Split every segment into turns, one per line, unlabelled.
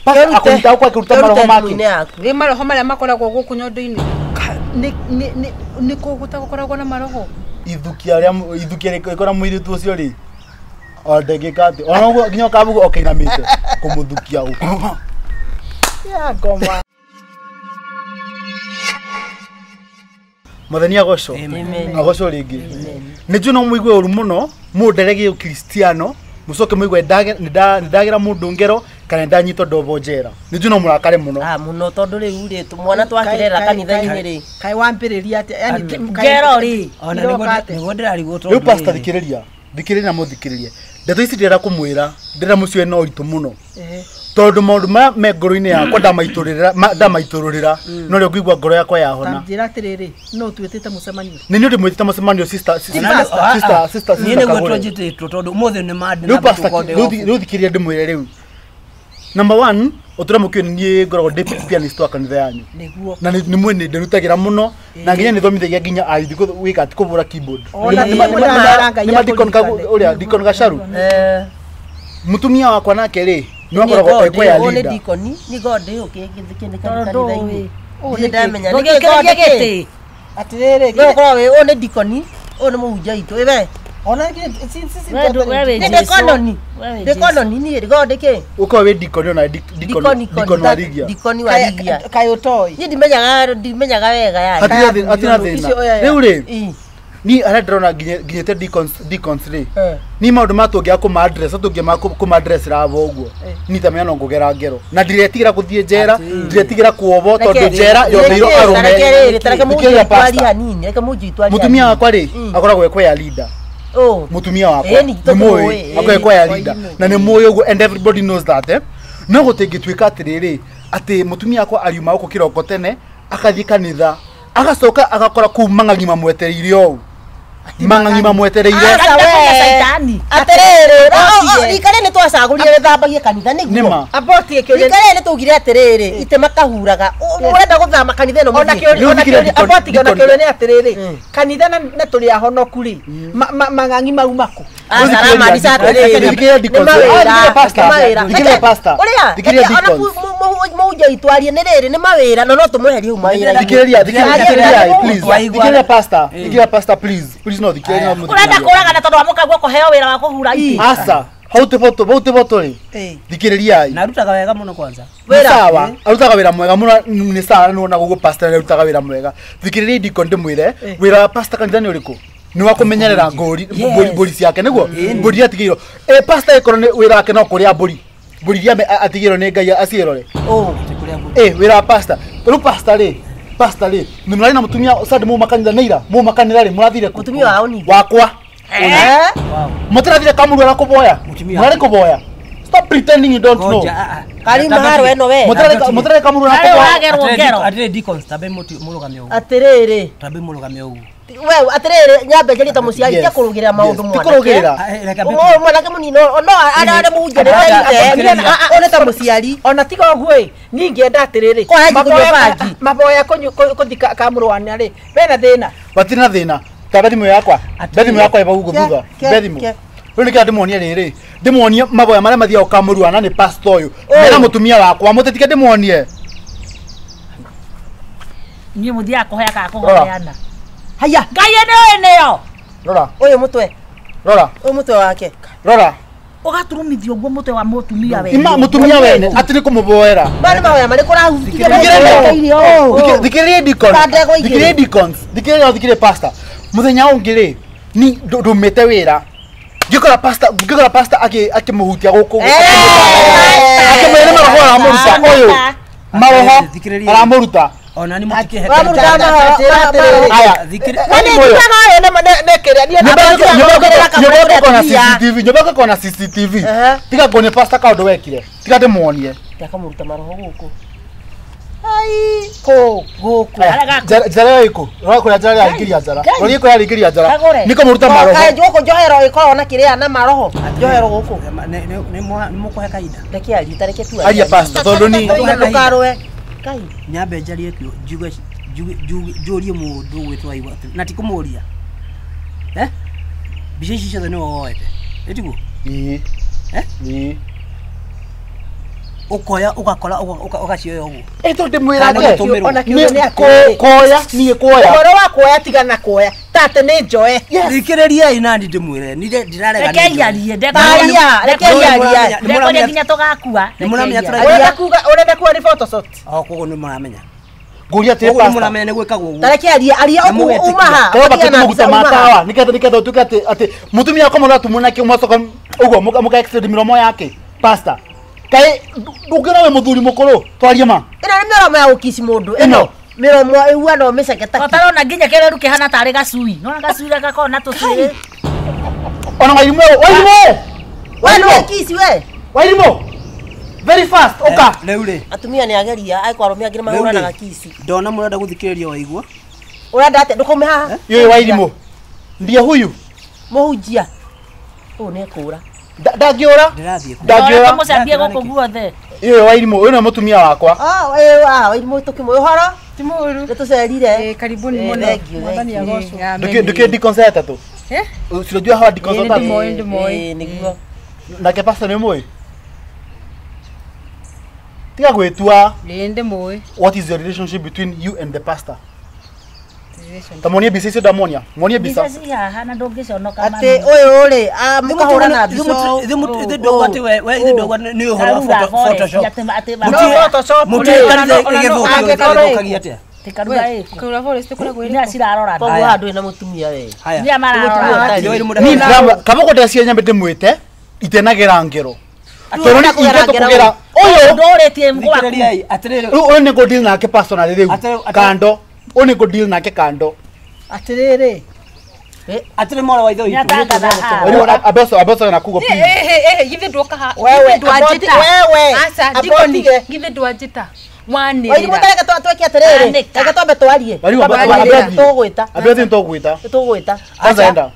Pasta akunta kwa kuruta maroho make.
Ni maroho mara makoragwo guku nyondo-ini. Ni gutakoragwo na maroho.
Ithukia ikora mwiri tu ucio ri. O ndegekati. Ona nginya kabugo okainamite kumuthukia uko.
Ya ngoma.
Mathani agoco. Agoco ringi. Niju no muigwe uru muno munderege Kristiano mucoke muigwe ndagira mundu ngero kana ndanyito ndobo njera. Niju no murakare muno.
Muno tondu riu ri tumwana twakirera kanitha-ini ri.
Kai wampiriria ati yani
ngero ri.
Ona nigo ndirarigwo tondu.
Riu pastor thikiriria muthikiririe. Ndeto ici ndira kumwira ndira mucio no ritu muno. Tondu maundu me ngoro-ini yakwa ndamaitururira no rio ngigwa ngoro yakwa yahona.
Njira atiriri no twitite mucemanio.
Ni ndi mwitite mucemanio sister.
Ni ne gwetwo njititwo tondu umuthi ni madi
na riu thikiriria ndimwire riu. Number 1 utura mukio ni ngoro deputy pianist wa kanitha yanyu. Na ni mwene ndirutagira muno na nginya ni thomithagia nginya aithi wika ati kuvura keyboard. Ni Deacon Gacharu. Mutumia wakwa nake ri ni wakoragwo ekwa ya leader.
Ni Deacon ni gode ukigithikini kanitha-ini. Ni ndamenya
ni gode giti. Atiriri
ngikora we one Deacon one muhunjia itu iwe.
Ona
ni Deacon ni gode ke.
Uko we Deacon na Deacon warigia.
Deacon warigia.
Kayotoi.
Ni ndimenyaga wega yani.
Atina thina. Riu ri ni aradrona nginyete deacons ri ni maundu matungia kuma address atungia kuma address ravo uguo ni tamenya no ngugera ngero na ndiretigira kuthie njera ndiretigira kuovo tondu njera yotheiro arume
tareke twari hanini reke munji twari
mutumia wakwa ri akoragwo ekwa ya leader mutumia wakwa ni moyo akoragwo ekwa ya leader na ni moyo uguo and everybody knows that no gutingitwika atiriri ati mutumia wakwa ariuma uko kiroko tene akathii kanitha agacoka agakora ku mang'ang'ima mwetereire ou mang'ang'ima mwetereire
saitani atiriri ikare ni twacagurire thambagie kanitha niguo
aboti ikio
ikare ni tugire atiriri ite makahuraga urenda guthama kanitha no
ona aboti ona kio ni atiriri kanitha na tuli ahonoku ri mang'ang'ima umako
salama ni satiriri
dikire pastor
muja itwarie ni riri ni mawira no tumuherie umawira
dikire pastor please no dikire
urenda kuraga na tondu amuka guoko heo wira wa kuhura iti
asa haute voto ri dikiriria
narutaga wega muno kwanza
sawa arutaga wira mwega muno ni sawa nona gugu pastor arutaga wira mwega dikiriria Deacon ndimwire wira wa pastor kanitha ni uriku ni wa kumenyerera ngori ciake niguo ngori atigiro pastor ikoro ni wira wake no kuria mburi iria atigiro ni Ngai acirore wira wa pastor ru pastor ri ni mrari na mutumia sadi mu makanitha neira mu makanitha ri murathire
mutumia wao ni
wakwa mutirathire kamuru ara kuboya murari kuboya stop pretending you don't know
kari maharo eno we
mutirathire kamuru ara kuboya
atiriri Deacons tabe murugamia ugu
atiriri
tabe murugamia ugu
we atiriri nyambe njeri ta muciari tia kurugirira maundu mwana
kurugirira
mwanake munino no ara muhunjia one ta muciari
ona tiga oguo ni ngienda atiriri maboya kuthika kamuru wana ri bena thina
batina thina tabethimu yakwa eba gugu thutha bethimu Runi kia demonia riri demonia maboya maria mathia ukamuru ana ni pastor uyu mena mutumia wakwa mutetike demonie
ni muthia kuhoya ka kuhoyana haya Ngai eneo
rora
uyu mutwe
uyu
mutwe wake
ugaturumithio uguo mutwe wa mutumia we
ima mutumia wene ati ni kumuboera
bani maboya mari kurahutia
dikire Deacons dikire pastor muthenya ungire ni ndumete wira ngikora pastor akimuhutia guku akimwene maroho aramuruta uyu maroho aramuruta
ona ni mutike
aya nyoboka kona CCTV tiga gone pastor ka ndo wekire tiga demonie
yakamuruta maroho guku
ai ko guku
jara iko rako jara yakiria jara riko yakiria jara niko muruta maroho
kai joko johero iko ona kiria na maroho johero guku
ni mukohe kaida
rekia ritareke tu
aya pastor tondu ni
ndukarwe kai
nyambe njari ekio jurie mundu gwitwa igwa na tikumuria bishi ciothe ni woete etiguo ukoya ugakora ugacioya ugu
eto ndimwirage
ona
koya ni koya
horo wa koya tigana koya tate ni njoe
thikiriria inandi ndimwire ni ndirarega
Rekeiarie ndeko nginya tugakua
urenda kuwa ni photoshoot
kogo ni muramenya
nguria te
kogo ni
pasta
muramenya ni gwikagwo ugu
tarekearia aria umaha
kwa batu muguta matawa niketho tukate ati mutumia kwa mwana tumuna ki mwasoka ugo muka extend miromo yake pasta kai ndukira we muthuri mukuru twarie ma
ina ni miromo ya ukisi mundu ino miromo iwa no meceketa
utarona nginya kereru kihana tari gacui nona gacui gakona tuciri
ona wairimo
wewe ukisi
wairimo very fast oka
leure
atumia ni ageria ai kwa romia ngira mahura na gakisi
ndona murenda guthikiriria waigua
urenda ate ndukume haha
yoyo wairimo ndiye huyu
muhunjia ne kura
ndagiora
ndirathie
mucambie guku guothe
yoyo wairimo uyu ni mutumia wakwa
wairimo tukimwe uhoro
timuru
tucerire
karibuni muno mwathani agocwo
duke dikonseta tu unajua hawa dikonseta
niguo
na ke pasta ni moi tiga gwetua
ndi moi
what is the relationship between you and the pastor tamonia bisese damonia monia bisa
bisasi hana ndongiconoka
ate uyu ri mukahura na biso
ithe ndogo ati we ithe ndogo ni uhoro photoshop
muti atia tikauga forest kuna gwini acirarora
kwa handu ina mutumia we
ni mararora
kama kodesia nyambe ndimwite itenagira ngero atoroni ite tukugera uyu
ndoretie mgwaku
atiriri
uyu ni go deal nake personally riu kando uyu ni go deal nake kando
atiriri
atire mora wa itho
abeso na kugo pili
githi ndoka ha
wewe
asa dikoni githi ndwajita
wani oi mutaka tweke atiriri taka twambe twarie
abethi ntogwita kwanza enda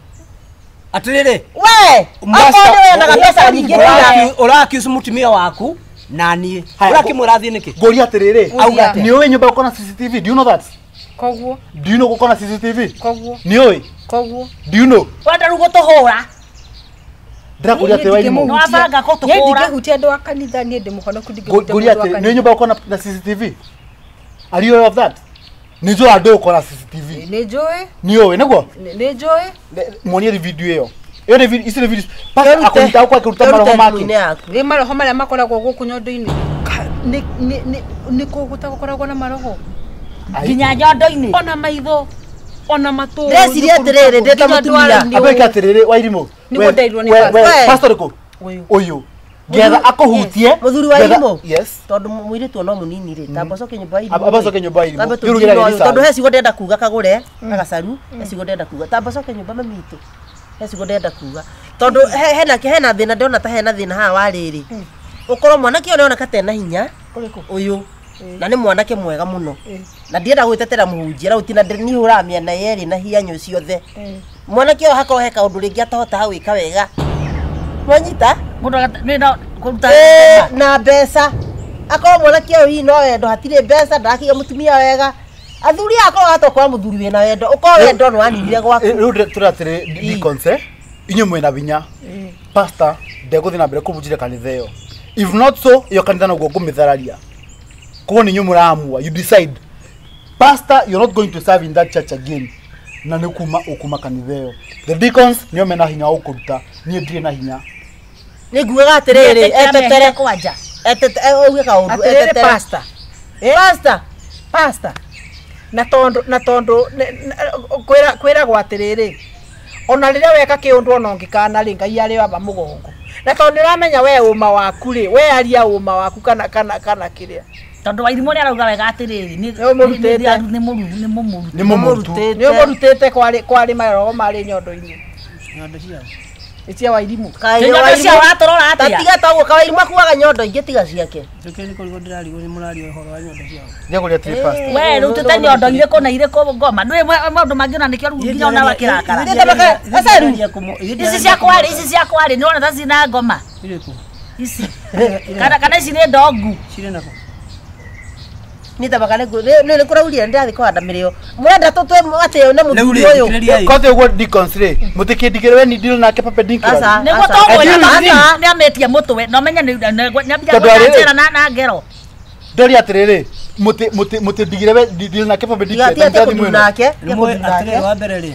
atiriri
we akonde na pesa nyingi
urakiusu mutumia waku nani urakimwira thii niki
ngori atiriri ni wewe nyumba uko na CCTV do you know that
koguo
do you know uko na CCTV
koguo
ni wewe
koguo
do you know
wanda rugo tohora
ndakuri ati wewe
no abanga ko
tukora
tukora
ndigehutia ndo akanitha ni ndimukono kudigehutia
ngori ati ni nyumba uko na CCTV are you aware of that nizo ado uko na CCTV ni wewe nego
ni joy
moni video hiyo ni video isi video paka akunita kwa kuruta maroho maki
ni maroho mara makoragwo guku nyondo-ini ni kuguta gukoragwo na maroho
nginya nyondo-ini
ona maitho ona matu
ndeciria atiriri ndeta mutumia
abeka atiriri wairimo
ni ndeirwo ni
pastor ko uyu getha akuhutie
muthuri wa irimo
yes
tondu mwiritu no munini ri tambocoke nyumba irimo
abacoke nyumba irimo
tondu heci go ndenda kuga kagure agacaru heci go ndenda kuga tambocoke nyumba mamitu heci go ndenda kuga tondu hena thina ndona ta hena thina ha wariri ukorwo mwanake ona katena hinya uyu na ni mwanake mwega muno na ndienda gwitetera muhunjia rautina ni huramia na yeri na hianyo ciothe mwanake o hakorwo heka undu ringi atahota gwika wega mwanyita
mundu nina kuruta
na mbeca akorwo mwanake o hi no wendo hatire mbeca ndakiga mutumia wega athuri akorwo hatokwa muthuri wina wendo uko wendo no aninire gwaku
riu turatire dikonse inyo mwena binya pastor ndego thina mbere kubujire kanitha iyo if not so iyo kanitha no gumithararia ko ni nyumura amua you decide pastor you're not going to serve in that church again na ukuma kanitha iyo the deacons niyo mena hinya ukuruta ni ndire na hinya
niguaga atiriri etetere
kwanja
uge ka undu etetere
pastor na tondo kwira gwatiriri ona riria weka kiundu ona ngikana ri ngai ari aba mugongo na tondu ramenya we uma waku ri we aria uma waku kana kiria tondu wairimo ni arauga wega atiriri ni mumurutete kwari marogo mari nyondo-ini icia wairimu
nyondo cia watorora atia tiga taguo kawairimu akuaga nyondo ingi tiga ciake
tukeni korigo ndirari ni murari uhoro wa nyondo ciao
ndego ria tri fast
we rutete nyondo ireko na ireko ngoma ndwe maundu mangiona nikio nginya ona wakirakara ici cia kwari ni ona taci na ngoma
ireko
ici kana ici ni ndogu
cire nako
nitabakane nä kå raurire ndathi kwanda mä rä o mwenda tå atä na må thuri å yå
kote guo diconsre mutikä ndigä rwe ni deal nake pape dinkira
nä guo tågwä nä ametie må twe no menya nyambia na ngero
ndori atiriri muti ndigä rwe deal nake pape dinkira
nake
wa mbere rä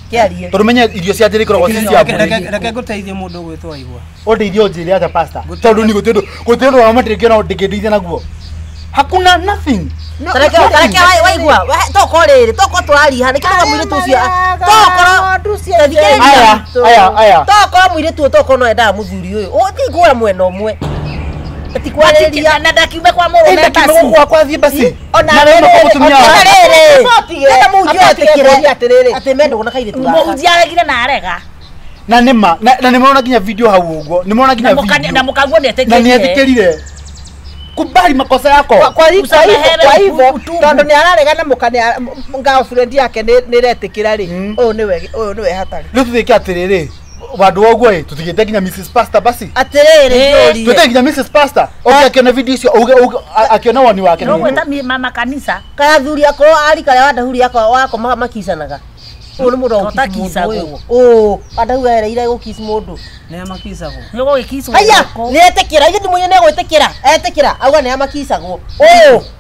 kiarie
tondå menye irio cia njä rä koragwo ci cia
reke gå teithie må ndå gwä twa igua
å ndeithie å njä re atä pasta tondå ni gå tä ndå wa matä rä kä ona ndä ngä ndeithia naguo hakuna nothing
tareke waigua toko rä toko twariha nä kä noga mwä rä tu cio toko mwä rä tu toko no endaga må thuri å yå å ti kå ra mwena å mwe
tikwarĩria na ndakiume kwa mũrũme basi
kwa thiĩ basi
ona
mũhunjia aregire na arega
na nĩma na nĩmona nginya video hau ũguo nĩmona nginya video
na mũkaguo
na nĩetĩkĩrire kubali makosa yako
kwa hivyo tondå nä ararega na mũka ngao friend yake nä retäkä ra rä å nä we hatarä
rä u tå thä ke atä rä rä wandu woguo ä tå tigä te nginya Mrs. Pastor basi
atä rä rä
twä te nginya Mrs. Pastor akiona video icio akiona wani wake
no gwä mama kanitha
kaya thuri akorwo ari karĩa wandahuri wako makicanaga å nä må ndå andahura ereire gå kiss må ndå
nä amakicagwo
nä gå gä kiss
aya nä etä kä ra ithe ndä mwenye nä egwä tä kä ra etä kä ra auga nä amakicagwo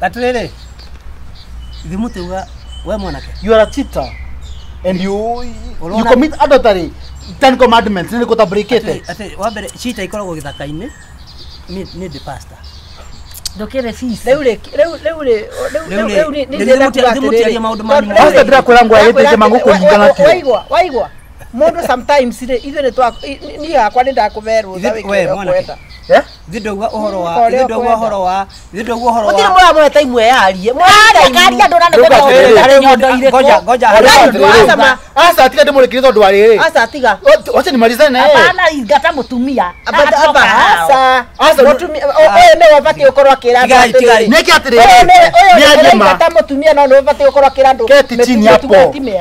atä rä rä ithe må tä uga we mwanake
you are a cheater and you commit adultery 10 commandments nä kå tabräkete
atä wa mbere cita ikoragwo gä thaka-inä nä ndä pastor
ndukire fees
Pastor ndirakwĩra ngwa gĩtĩnje mangũkũringana kĩo
waigua mundu sometimes ri ithuĩ nĩ twa niĩ hakwa nĩ ndakũverwo tha wĩkwenda
ithuĩ ndauga ũhoro wa ithuĩ ndauga ũhoro wa
gũtirĩ mũramũhete imwe yarie
karia andũ na nĩkwenda nyondo irĩkũ
ngoja
asa tiga ndĩmũrĩkĩre tondũ wa rĩrĩ
asa tiga
wacha nimalizane
hapana ingata mũtumia
asa mũtumia ũyũ nĩ wabatiĩ gũkorwo akĩra
nĩkĩ atĩrĩrĩ nĩ anyema
ingata mũtumia no nĩ wabatiĩ gũkorwo akĩra andũ
keti chini hapo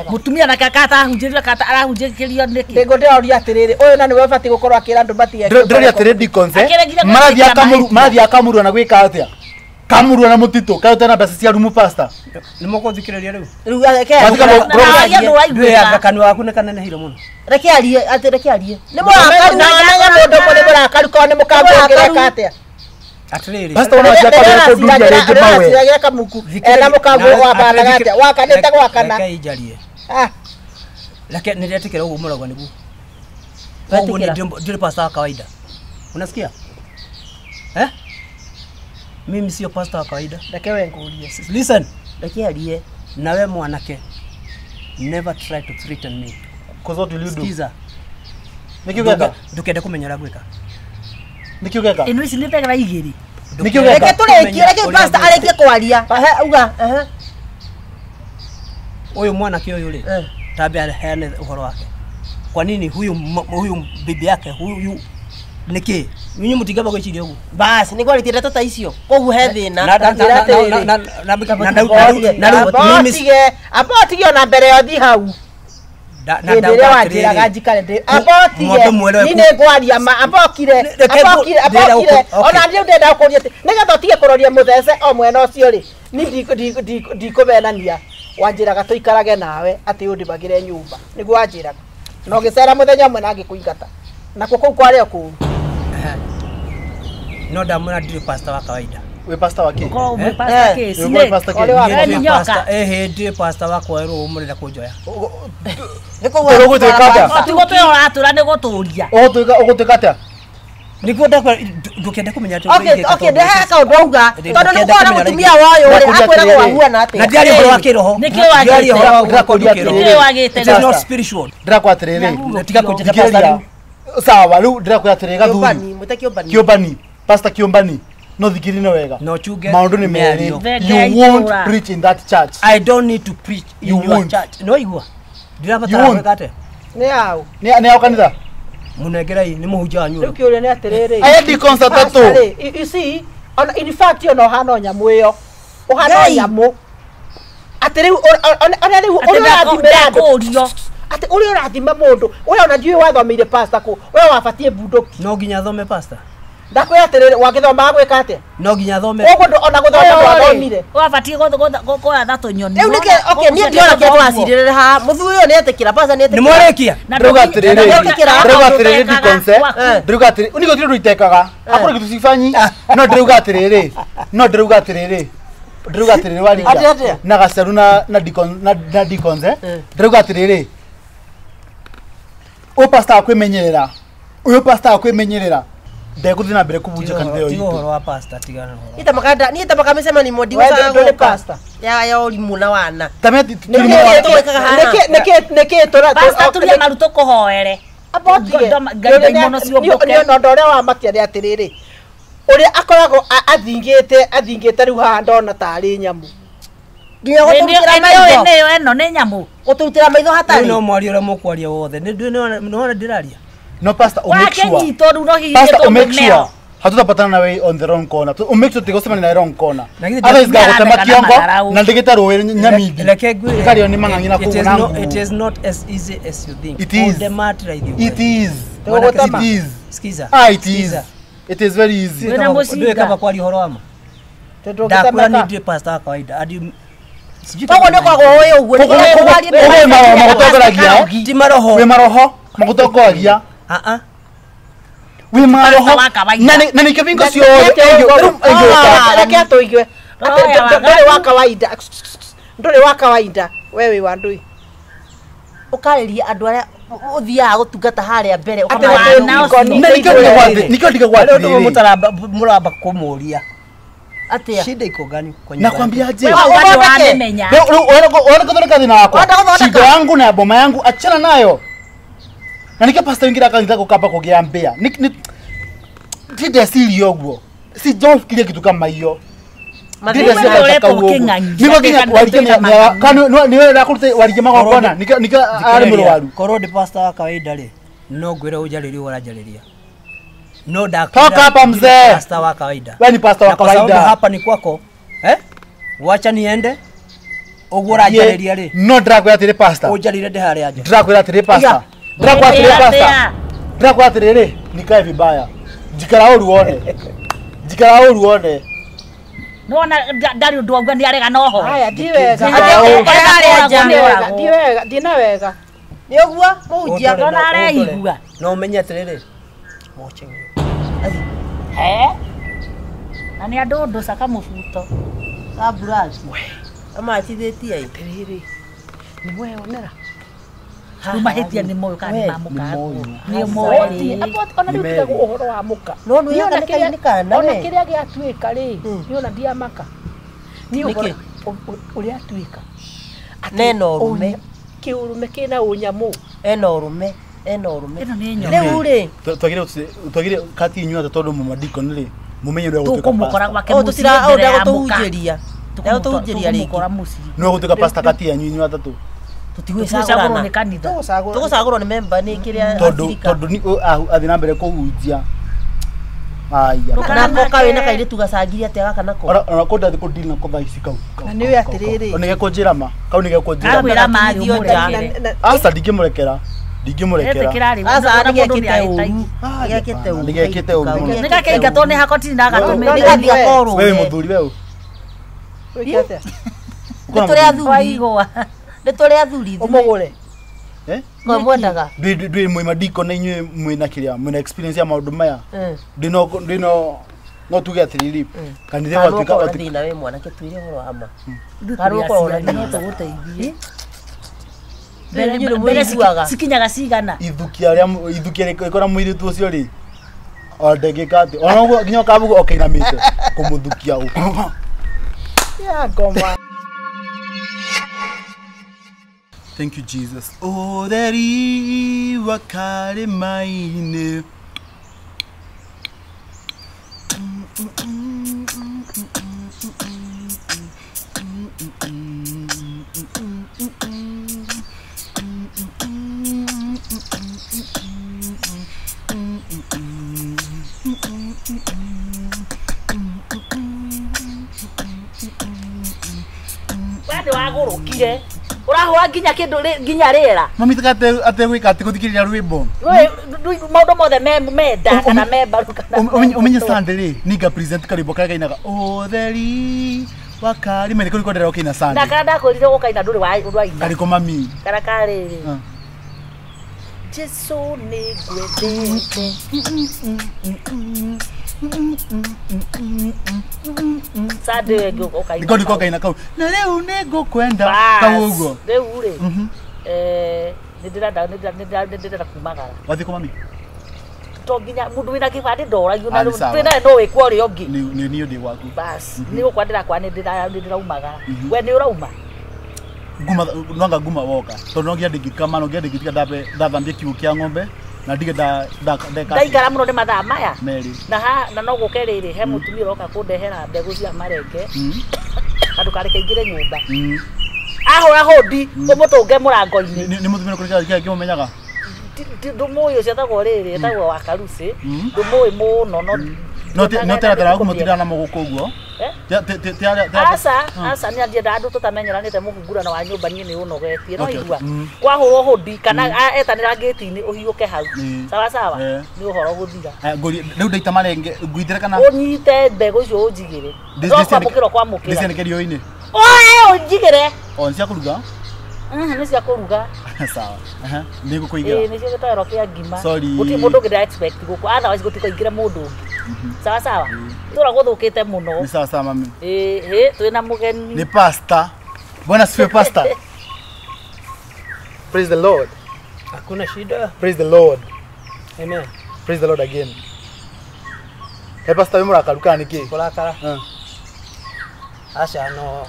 mũtumia nake akatahunjĩrio arahunjĩkĩrio nĩkĩ
ndĩgo ndĩroria atĩrĩrĩ ũyũ na nĩ wabatiĩ gũkorwo akĩra andũ matiye
ndĩroria atĩrĩ dikonse marathiĩ akamurua na gwĩka atĩa kamurua na mũtitũ karuta na mbeca cia rumu pastor
nĩ mũkũthikĩrĩria rĩu
rĩu
kanua waku nĩ kanenehire mũno
reke arie atĩ reke arie nĩ
mũndũ mũrĩ mũrakaru korwo nĩ mũkangũngĩreka atĩa
atĩrĩrĩ
pastor ũnacia kwambia kũnduria rĩngĩ mawe
gĩa kamuku ena mũkangũ wambanaga atĩa wakanĩte gwakana
reke injarie reke nĩretĩkĩra ũguo mũrauga nĩguo ũguo ndirĩ pastor wa kawaida unasikia mimi sio pastor wa kawaida
reke we ngurie
listen
reke arie
na we mwanake never try to threaten me
cause what will you do
skiza
nikiugeka
ndukende kumenya ũrĩa gwĩka
nikiugeka
ĩno ici nĩ thegera igĩrĩ
nikiugeka
reke tũrĩkie reke pastor arĩkie kwaria auga
ũyũ mwanake ũyũ rĩ tambe aheane ũhoro wake kwa nini huyu bibi yake huyu niki ninyi mutigaba gwiciria ugu
basi nĩ gwarĩtie ndeto ta icio koguo he thĩna
abotige ona mbere yo thi hau ndĩrĩa wanjĩraga njikare abotige ni nĩ ngwaria ma abokire ona rĩu ndenda gũkũria atĩ nĩgetha ũtige kũroria mũthece o mwena ũcio rĩ ni ndikũbenania wanjĩraga tũikarage nawe atĩ ũndĩmagĩre nyũmba nĩguo wanjĩraga no gĩcera mũthenya ũmwe na ngĩkũingata nakuo kũu kwarĩ o kũu
no ndamwĩra ndirĩ pastor wa kawaida
we pastor wa kĩ
korwo ũmwe pastor kĩci
ndirĩ pastor wa kwerwo ũmũrĩra kũnjoya
tigo twĩ ũratũra nĩ gũtũria
ũgũtuĩka atĩa
nĩguo ndũkĩende kũmenya
ndehe kaũndũ auga tondũ nĩ kuona mũtumia woyũ rĩ akwĩragwo wahuana atĩa
na ndiarĩ ũhoro wa kĩroho
nĩkĩ wagĩte
ndirakwa atĩrĩrĩ
tiga kũnjĩta pastor rĩu
sawa rĩu ndĩrakwa atĩrĩrĩ gathuri
mũte
kĩũmbani pastor kĩũmbani no thikirine wega
no chuge
maundu ni meri you won't preach in that church.
I don't need to preach in your church. No igwa ndirabatara wekate
ni yao
ni yao kanitha
munegerai ni muhunja wanyu
rĩu kĩũria nĩ atĩrĩrĩ
ayedi concert tu
you see in fact you know hano nyamu iyo uhano nyamu atĩrĩu ona rĩu ũrathimĩra andũ ati uri urathima mundu we ona ndiwe wathomeire pastor ku we wabatie bunduki
no nginya thome pastor
ndakwira atiriri wagithoma gwika atia
no nginya thome
ogo ona guthoma ndwathomire
wabatie goya thato nyoni
Riu nike okay nie ndiona kia twacirire ha muthuri uyu ni etikira pasa ni etikira
nimwarekia
Ndruga atiriri dikonse. Ndruga atiriri. Uniko tiro itekaga. Akora kitu sifanyi. No ndruga atiriri. Ndruga atiriri walija. Na gaceru na dikonse. Ndruga atiriri. O pasta akwimenyerera. Uyo pasta akwimenyerera. Ndekuthina mbere kubunja kanitha yo.
Tigo horo wa pastor tigana horo.
ita makamesema ni modi wa
ndole pasta
ya olimu na wana
Tameti
neke tora
pasta tulia maruto kuhoere ngai mono cio mboke
no ndore wa makia atiriri uria akoragwo athingite riu haha ndona tari nyamu
nginya guturutira maitho
eno nĩ nyamũ
guturutira maitho hatari
no mwari ora mukwaria wothe no ndiraria
no pastor o make sure.
wakenyitwo rĩu no hihi
Pastor, make sure hatutapatana nawe on the wrong corner. Make sure tigosema na wrong corner. Otherwise gagutema kiongo na ndigita ruwe nyamigi. Kario ni mang'ang'ina kuona.
It is not as easy as you think.
It is.
The mat right you.
It is.
It
is.
Skiza.
It is. It is very easy.
Ndio kama kwa horo ama. Ndakura ni ndiye pastor wa kawaida. Hadi
kogo ne kwago hoyo uguo ni
magotogoragia.
ti maroho.
We maroho magotogoragia. We maroho na nikivingo sio
reke atoigwe ndore wa kawaida wewe wandui
ukariria andu aria uthiaga gutungata haria mbere
nikio ndiga gwati
muramba kumuria
atia
shida iko gani kwa
nyumba nakwambia je
wamemenya
wewe kuthondeka thina wako shida yangu na boma yangu achana nayo na nikia pastor ingira kanitha gukapa kugia mbea Tide sirio guo. Si don't fikiria kitu kama hiyo.
Niko
kinya walijia kanu niwe rakurute walijia magokona nika ari murwaru.
Korode pastor wa kawaida ri. No gwira ujariria urajariria. No
toka hapa mzee.
Pastor wa kawaida.
Wewe ni pastor wa kawaida.
Hapa ni kwako. Wacha niende. Ogura jariria ri.
No drago ya tire pastor.
Ujarire de hare aje.
Drago ya tire pastor. Drago ya tire pastor. Drago ya tire nikae vibaya. Jikara uruone.
Nona ndari undu wauga ni arega noho.
Haya ndiwega. Ndina wega.
Ni oguo mujia
Nona areigua.
No menya atiriri. Watching.
Na ni andu ndu saka mubuto.
Abrasi. Ama atithiti ai.
Tiriri. Ni mwe onera.
Mahitia ni moyo kana mamuka.
Ni moyo. Apo ona ndutiga uhoro wa muka.
No no yona kainika na
we. Ona kiria giatuika ri. Ni ona ndiamaka. Ni uhoro uria atuika.
Neno rume.
Kiurume kina unyamu.
Eno rume.
Ino ni nyomo.
Riu ri.
Twagire kati inyuothe tondu mumadiko ni mumenye uri gutuka.
Tukumukora gwake
musi. Tutira onda gutuhujiria. Ndago tuhujiria ri.
No gutuka pastor kati yanyu inyuothe tatu.
Tutigwicagurwo ni kanitha.
Tugusagurwo ni member ni kiria
tondu ni athina mbere kuhunjia. Aya.
Kana koka wina kaire tugacangiria atega kana ko.
Ona konda thi kudina ko thaici kau.
Na ni we atiriri.
Onege kunjira ma. Kau nige kunjira.
Akwira mari umurekere.
Asa ndingimurekera.
Asa nigekite uru.
Nigekite uru.
Nigakeinga tone hakoti ndagatumira.
Nigathia koru.
Wewe muthuri wewe.
Wikete.
Nituri athuri. Nituri athuri.
Umugure.
Kwa mwendaga.
Ndwi mwe madiko na inywe mwe na kiria, mwe na experience ya maundu maya. Ndino no tuge atiriri. Kanithe watuika
wathina we mwana ke tuire horo ama. Haru ko ora ni tuguteithie.
Sikinyaga cigana.
Ithukia ikora mwiri tu ucio ri. Ondegeka ati. Ona uguo nginya kabugo okainamite kumuthukia u.
Ya ngoma.
Thank you, Jesus. Oh, that he wakare maine.
Wadi wagurukire.
Urahura nginya kindu nginya rira.
Mami takate ate gwika ati kuthikiriria rwimbo.
Maundu mothe menda kana membaru kana.
Umenye Sunday niga present karibo kaga inaga otheri wakari mene kuri kodera okina Sunday.
Ndakanda ko riro gukaina nduri wa ina.
Kariko mami.
Karakariri. Jesu ni gwete. Sade go okaina.
Ndiko ndiko kaina kau. Na leo nego kwenda kaugo.
Leo ure. Ndira kumagara.
Wathi ko mami.
To nginya mundu wina kibande ndoragio na twina no wikwo ri ongi.
Ni ndi waku.
Bas. Ni gukwandira kwa ni ndira umagara. We ni urauma.
Guma nwanga guma woka. Tono ngia ndingikama no ngia ndingitika ndathambia kiugo kia ng'ombe. Na ndige
ndaikara muno ni mathaa maya
Meri
na no gukerere he mutumia roka kundehera mbegu cia marenge andu kareke ingire nyumba ahora hodi umutunge murango-ini
ni mutumia kuri kia kimumenyaga
ndumuyo ciatagwo riri etagwo wa karusi ndumuyo muno
no tera kumutira na muguko guo
asa ni andia andu tutamenyeranite mugungurana wa nyumba ni unogetie no igua kwahurwo hodi kana etanira gate-ini uhiuke hau sawa ni uhoro guthira
ngori riu ndaita marenge nguithire kana
unyite mbegu icio unjigire kwa mukiro kwa mukira
ndicene kerio-ini
unjigire
o cia kuruga
ni cia kuruga
sawa ndigo kuigira
ni cio gitaro kia ngima
sorry
guti mundu ngira expect guku otherwise gutikoingira mundu sawa tura guthukite muno
ni sawa mami
twina mugeni
ni pasta bwana siwe pasta
Praise the Lord.
Hakuna shida.
Praise the Lord.
Amen.
Praise the Lord again. Hey pastor, wewe murakaruka niki?
Kurakara. Asha no.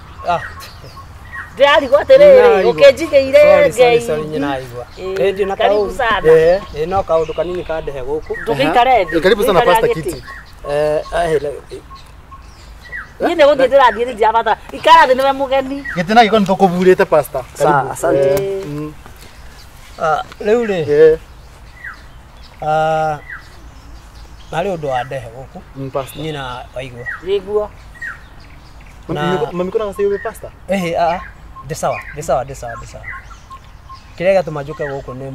Ndari gwaterere ukenjigeire
ngai. Sorry nyina igwa. Ndio na
karibu sana.
No kaundu kanini kandehe guku.
Tukikare ndi.
Karibu sana pastor kiti.
Yine wote ndirathie ndi abata. Ikara thi niwe mugeni.
gitena giko nitokuvurite pastor
Karibu. Asante. Riu ri. Nari undu wa ndehe guku.
Pastor.
Nyina waigua.
Yiguo.
Mami kuna ngase yube pastor?
De sawa. Kirega tumajuke guku ni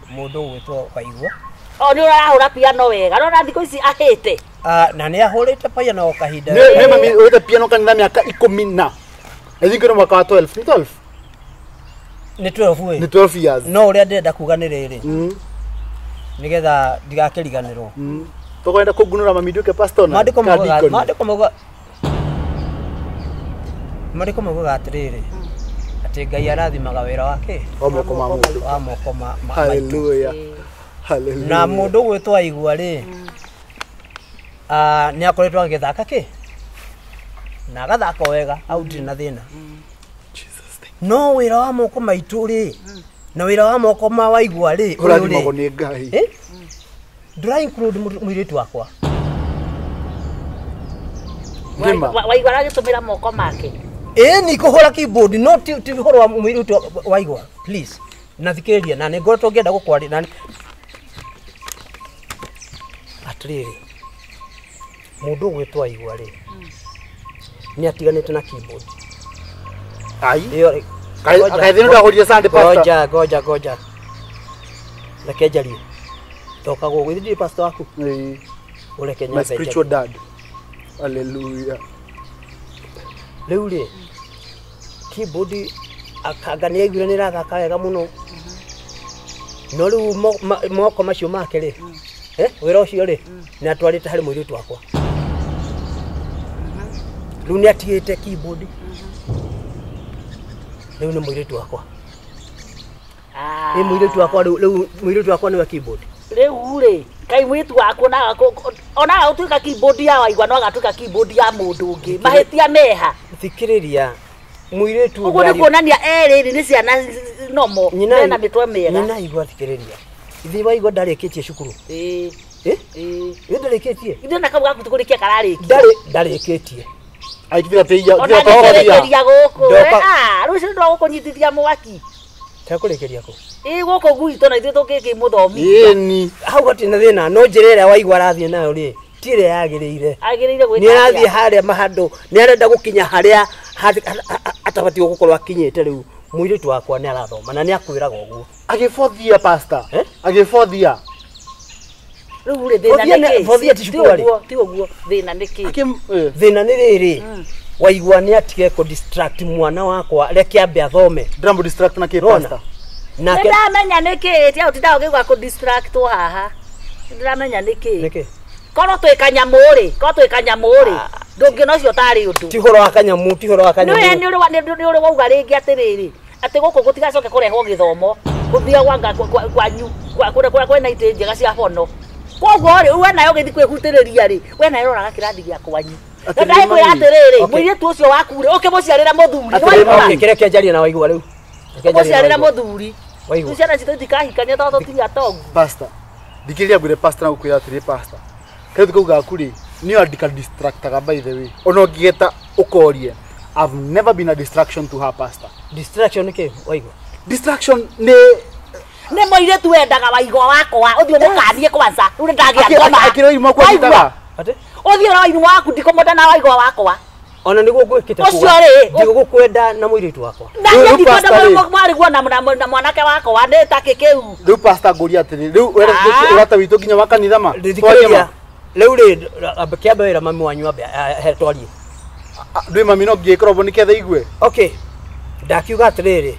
mundu gwitwo waigua.
Ni urahura piano wega. No thikũ ici ahite.
Na ni ahurite piano kahinda.
Ne mami urite piano kanitha miaka 10 na. I think ni mwaka wa 12. Ni 12
we.
Ni 12 years.
No uria ndenda kuga ni riri. Nigetha ndigakiriganirwo.
Tokwenda kugunura mami nduke pastor na.
Mandiko mauga atiriri ati Ngai arathimaga wira wake
omoko ma mundu
amoko
haleluya haleluya
na mundu gwitwa igua ri ni akoretwo agithaka ki na agathaka wega au ndiri na thina no wira wa moko maitu ri na wira wa moko ma waigua ri
urathimagwo ni Ngai
ndura include mwiritu wakwa
waigua aragitumira moko make
ni kuhora keyboard no ti horo wa mwiritu waigua please nathikiriria na ni ngoretwo ngenda gukwari na atiriri mundu gwitwa igua ri ni atiganite na keyboard
iyo kaithinu ndagurie Sunday pastor
goja lekejario toka go with the pastor waku ureke
my spiritual dad haleluya
riu ri keyboard akagania igure ni rathaka wega muno no riu moko macio make ri wira ucio ri ni atwarite hari mwiritu wakwa riu ni atigite keyboard riu ni mwiritu wakwa ni mwiritu wakwa riu mwiritu wakwa ni wa keyboard
riu ri kai mwitu wako na ona utuika keyboard ya waigua no agatuika keyboard ya mundu ungi mahitia meha
thikiriria mwiritu
uguo ni kuonania eriri ni ciana nomo na mitwe mega
nyina igwa thikiriria ithi waigua ndarikitie cukuru ndarikitie
ndio na kabuga kutukurikia karariki
ndarikitie
aikithira teia
ndarikitia guku rucio ndo gukunyitithia mwaki
takurikiria ko
guku gwito na ithu tukiki muthomi
ni
hau gatina thina no njirera waigua rathie nayo ri tire yagirire
gwita
ni arathie haria mahando ni arenda gukinya haria atabatio gukorwo akinyite riu muiritu wakwa ni arathoma na ni akwiraga uguo
Agifothia pastor.
Eh?
Agifothia.
Riu ri thina niki.
Fothia ti cukuru
Ti uguo thina niki.
thina ni riri waigua ni atige ku distract mwana wakwa reke ambe athome
Drambo distract na pastor.
nake
Ndamenya niki ti au tindaga gigwa ku distract haha. Ndamenya niki.
niki
Korwo twi kanyamuri, ndungina cio tari undu.
ti horo wa kanyamu
Ni uri wauga ringi atiriri. Ati guku gutigacoke kurehwo githomo. Kuthia wanga kwanyu kwena ite njega cia bono. Koguo ri we nayo githi kwihutiriria ri we nayo roraga kirathi gia kwanyu. Ndai kwira atiriri muiritu ucio wakure ukimuciarira muthuri.
kireke njaria na waigua riu
Muciarira muthuri.
waigua
Ciana citu itikahikania toto tiri atongu.
Pastor. Dikiria ngure pastor na gukwira atiri pastor. Kedu kuga kuri ni andika distractaga by the way. Ono ngigeta ukorie. I've never been a distraction to her pastor.
distraction niki waigua
Distraction ni
Muiritu wendaga waigwa wakwa uthio mukanie kwanza. Riu ndagia ngoma.
akiro imo kwa gitaga.
ate
Uthio na wainu waku ndikomoda na waigwa wakwa.
ona niguo gwikite
Ucio ri.
ndigo gukwenda na muiritu wakwa
Ndania ndikoda mwariguo na mwanake wakwa ndita kikiu.
Riu pastor nguri atiri. Riu urata witu nginya wa kanitha ma.
ndithikiriria riu ri kiambe wira mami wanyu ambe hetwarie
Ndui mami no ngikorobo ni ketha igwe.
okay ndakiuga atiriri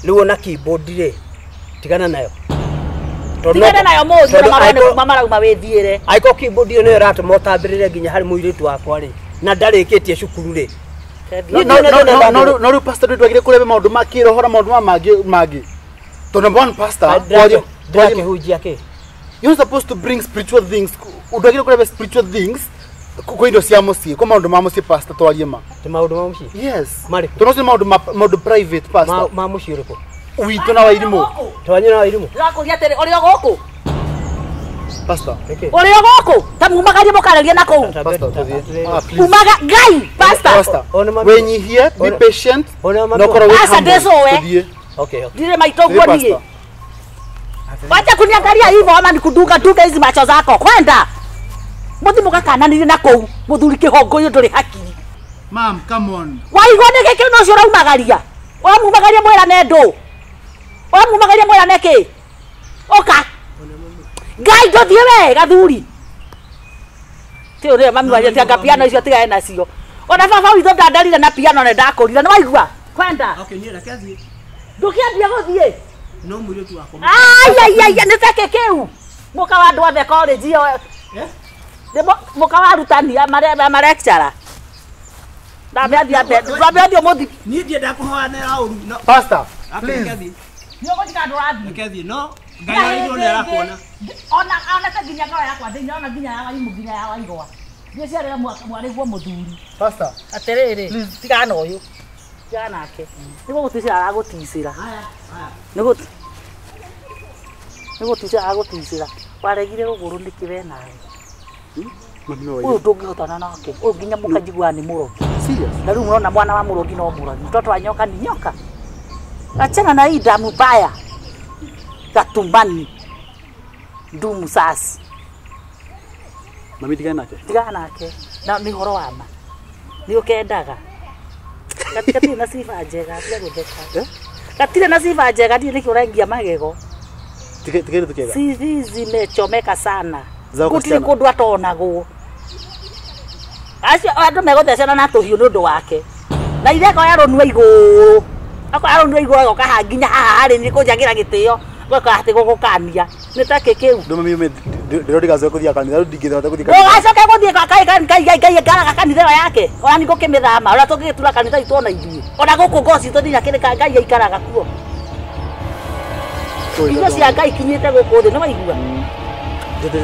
riu ona keyboard ri tigana nayo
Tigana nayo mundu na marauma withiire.
aiko keyboard ri no ratuma utambirire nginya hari muiritu wakwa ri na ndarikitie cukuru ri
No riu pastor ndwagire kurebe maundu makirohora maundu magi. To number one pastor,
ndakihunjia ki
you're supposed to bring spiritual things. Ndwagire kurebe spiritual things. Kwa indo cia mucii, kwa maundu ma mucii pastor twarie ma.
ti maundu ma mucii
Yes.
Mari.
Tunocio maundu private pastor.
ma mucii uriku
Uitu na wairimu.
twanyu na wairimu
Rakuria atiri uri guku.
Pastor.
Uri guku. Ta mumagarie mukararia na kuu.
Pastor tuthie. Please.
Umaga ngai pastor.
Pastor. When you hear, be patient.
ona mami
No koro
Pastor ndezoe.
tuthie.
okay
Ndire maitoguo nie. Wacha kuniangalia hivyo ama nikudunga hizi macho zako. Kwenda. Muthi mugakananirie na kuu. Muthuri kihongo yu nduri hakiri.
Ma'am, come on.
Waigua niki kiu no cio raumagaria. Wa mumagaria mwira nendo. Wa mumagaria mwira neki. Oka. Ngai ndothie we gathuri. Ti uri mami waje tianga piano icio tigae nacio. Ona baba witho ndandarire na piano ne ndakurira ni waigua. Kwenda.
okay ni rakazi
Ndukiambia guthie.
no muiritu wakwa
Ai niteke kiu. Muka wa andu othe college yo. Muka wa arutani ma lecturer. Ndambeathia muthi.
ni ndienda kuhoanira uru no
Pastor, please.
Nio gutika andu athi.
rakazi no ngai waigua ni arakuona
Ona ta nginya ngoro yakwa thiini ona nginya ya waimu nginya ya waigwa. Ndio ciarega mwariguo muthuri.
Pastor.
Atiriri tigana uyu. Tigana nake. Niguo guticira araguticira. Niguo guticira araguticira. Waregire ruguru ndiki we nawe. Uyu ndungihotana nake. Uyu nginya mukajigua ni murogi.
Serious?
Na riu murona mwana wa murogi no murogi. Mtoto wa nyoka ni nyoka. Achana na hii damu baya. Gatumbani. Ndumu sasi.
Mami tigana nake.
Tigana nake. Na ni horo wa ma. Ni ukendaga. Katire na sifa njega tia gutheka. Katire na sifa njega ndio niki urengia magego.
Tigere tukega.
Sizi zimechomeka sana.
Zao
Kutiri kundu atonagwo. Acio andu megothecana na tuhiu nundu wake. Na ireko yaronua iguru. Ako yaronua iguru agoka hanginya haha hari ni kunjagira gitio. Goka ati gugukania. Nitake kiu.
Ndo mami ume ndirodigaze kuthia kanitha ndigithota kuthia kanitha.
Ugacoke guthie kai ngaraga kanitha yake. Ona niko kimithama. Ora tungitura kanitha itona ithuĩ. Ona guku ngoci tuthia kiri ka ngai aikaraga kuo. Icio cia ngai kinyite guku thi ni waigua.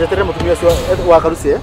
Jetere mutumia cio wa karusi